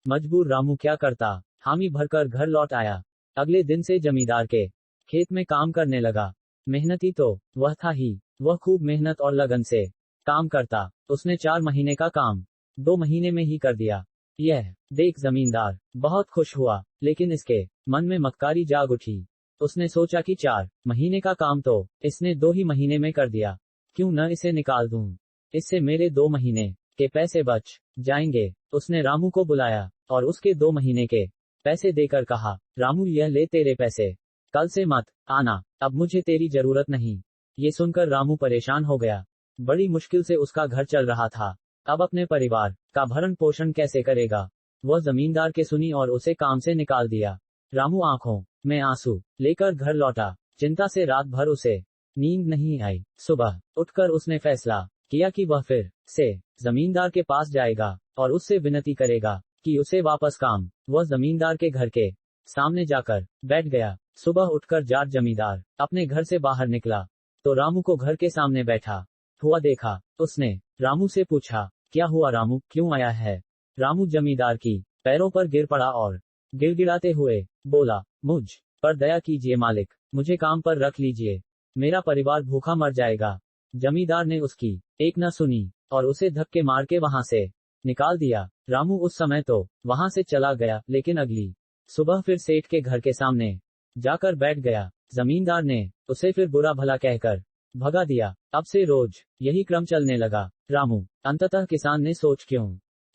मजबूर रामू क्या करता, हामी भरकर घर लौट आया। अगले दिन से जमींदार के खेत में काम करने लगा। मेहनती तो वह था ही, वह खूब मेहनत और लगन से काम करता। उसने 4 महीने का काम 2 महीने में ही कर दिया। यह देख जमींदार बहुत खुश हुआ, लेकिन इसके मन में मक्कारी जाग उठी। उसने सोचा कि 4 महीने का काम तो इसने 2 ही महीने में कर दिया, क्यों न इसे निकाल दूं, इससे मेरे 2 महीने के पैसे बच जाएंगे। उसने रामू को बुलाया और उसके 2 महीने के पैसे देकर कहा, रामू यह ले तेरे पैसे, कल से मत आना, अब मुझे तेरी जरूरत नहीं। ये सुनकर रामू परेशान हो गया। बड़ी मुश्किल से उसका घर चल रहा था, अब अपने परिवार का भरण पोषण कैसे करेगा। वह जमींदार के सुनी और उसे काम से निकाल दिया। रामू आंखों में आंसू लेकर घर लौटा। चिंता से रात भर उसे नींद नहीं आई। सुबह उठकर उसने फैसला किया कि वह फिर से जमींदार के पास जाएगा और उससे विनती करेगा कि उसे वापस काम। वह जमींदार के घर के सामने जाकर बैठ गया। सुबह उठकर जाट जमींदार अपने घर से बाहर निकला तो रामू को घर के सामने बैठा हुआ देखा। उसने रामू से पूछा, क्या हुआ रामू, क्यों आया है। रामू जमींदार की पैरों पर गिर पड़ा और गिड़गिड़ाते हुए बोला, मुझ पर दया कीजिए मालिक, मुझे काम पर रख लीजिए, मेरा परिवार भूखा मर जाएगा। जमींदार ने उसकी एक न सुनी और उसे धक्के मार के वहां से निकाल दिया। रामू उस समय तो वहां से चला गया, लेकिन अगली सुबह फिर सेठ के घर के सामने जाकर बैठ गया। जमींदार ने उसे फिर बुरा भला कहकर भगा दिया। अब से रोज यही क्रम चलने लगा। रामू अंततः किसान ने सोच क्यों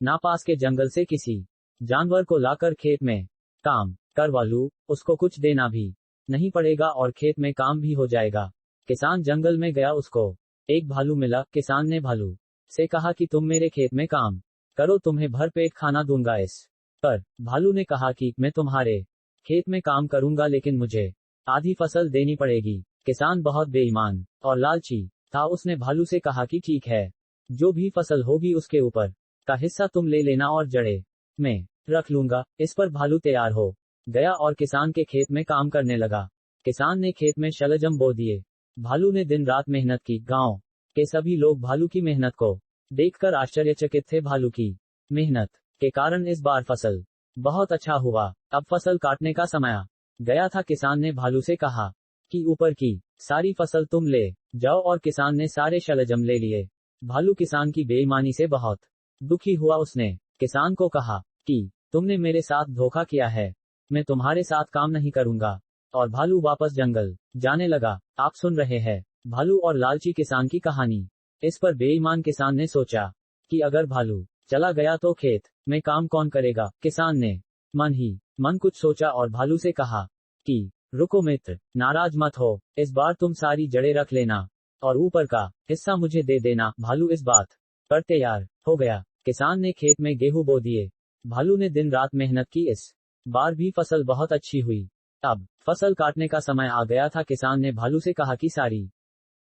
ना पास के जंगल से किसी जानवर को लाकर खेत में काम करवा लूं, उसको कुछ देना भी नहीं पड़ेगा और खेत में काम भी हो जाएगा। किसान जंगल में गया, उसको एक भालू मिला। किसान ने भालू से कहा कि तुम मेरे खेत में काम करो, तुम्हें भर पेट खाना दूंगा। इस पर भालू ने कहा कि मैं तुम्हारे खेत में काम करूंगा, लेकिन मुझे आधी फसल देनी पड़ेगी। किसान बहुत बेईमान और लालची था। उसने भालू से कहा कि ठीक है, जो भी फसल होगी उसके ऊपर का हिस्सा तुम ले लेना और जड़े मैं रख लूंगा। इस पर भालू तैयार हो गया और किसान के खेत में काम करने लगा। किसान ने खेत में शलजम बो दिए। भालू ने दिन रात मेहनत की। गांव के सभी लोग भालू की मेहनत को देखकर आश्चर्यचकित थे। भालू की मेहनत के कारण इस बार फसल बहुत अच्छा हुआ। अब फसल काटने का समय आ गया था। किसान ने भालू से कहा कि ऊपर की सारी फसल तुम ले जाओ, और किसान ने सारे शलजम ले लिए। भालू किसान की बेईमानी से बहुत दुखी हुआ। उसने किसान को कहा कि तुमने मेरे साथ धोखा किया है, मैं तुम्हारे साथ काम नहीं करूंगा। और भालू वापस जंगल जाने लगा। आप सुन रहे हैं भालू और लालची किसान की कहानी। इस पर बेईमान किसान ने सोचा कि अगर भालू चला गया तो खेत में काम कौन करेगा। किसान ने मन ही मन कुछ सोचा और भालू से कहा कि रुको मित्र, नाराज मत हो, इस बार तुम सारी जड़ें रख लेना और ऊपर का हिस्सा मुझे दे देना। भालू इस बात पर तैयार हो गया। किसान ने खेत में गेहूं बो दिए। भालू ने दिन रात मेहनत की। इस बार भी फसल बहुत अच्छी हुई। अब फसल काटने का समय आ गया था। किसान ने भालू से कहा कि सारी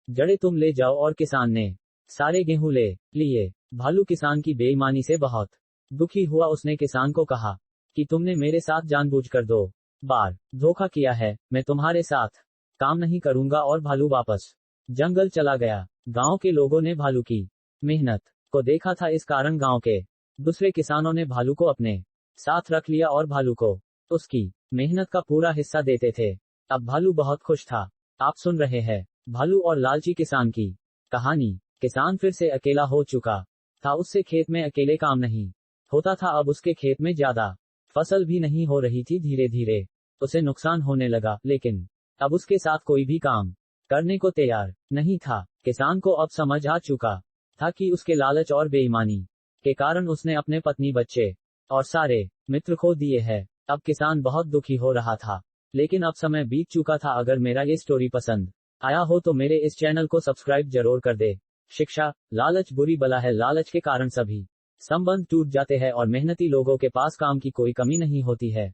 जड़ें तुम ले जाओ, और किसान ने सारे गेहूं ले लिए। भालू किसान की बेईमानी से बहुत दुखी हुआ। उसने किसान को कहा कि तुमने मेरे साथ जानबूझकर 2 बार धोखा किया है, मैं तुम्हारे साथ काम नहीं करूंगा। और भालू वापस जंगल चला गया। गांव के लोगों ने भालू की मेहनत को देखा था, इस कारण गांव के दूसरे किसानों ने भालू को अपने साथ रख लिया और भालू को उसकी मेहनत का पूरा हिस्सा देते थे। अब भालू बहुत खुश था। आप सुन रहे हैं भालू और लालची किसान की कहानी। किसान फिर से अकेला हो चुका था। उससे खेत में अकेले काम नहीं होता था। अब उसके खेत में ज्यादा फसल भी नहीं हो रही थी। धीरे धीरे उसे नुकसान होने लगा, लेकिन अब उसके साथ कोई भी काम करने को तैयार नहीं था। किसान को अब समझ आ चुका था कि उसके लालच और बेईमानी के कारण उसने अपने पत्नी, बच्चे और सारे मित्र खो दिए हैं। अब किसान बहुत दुखी हो रहा था, लेकिन अब समय बीत चुका था। अगर मेरा ये स्टोरी पसंद आया हो तो मेरे इस चैनल को सब्सक्राइब जरूर कर दे। शिक्षा, लालच बुरी बला है। लालच के कारण सभी संबंध टूट जाते हैं और मेहनती लोगों के पास काम की कोई कमी नहीं होती है।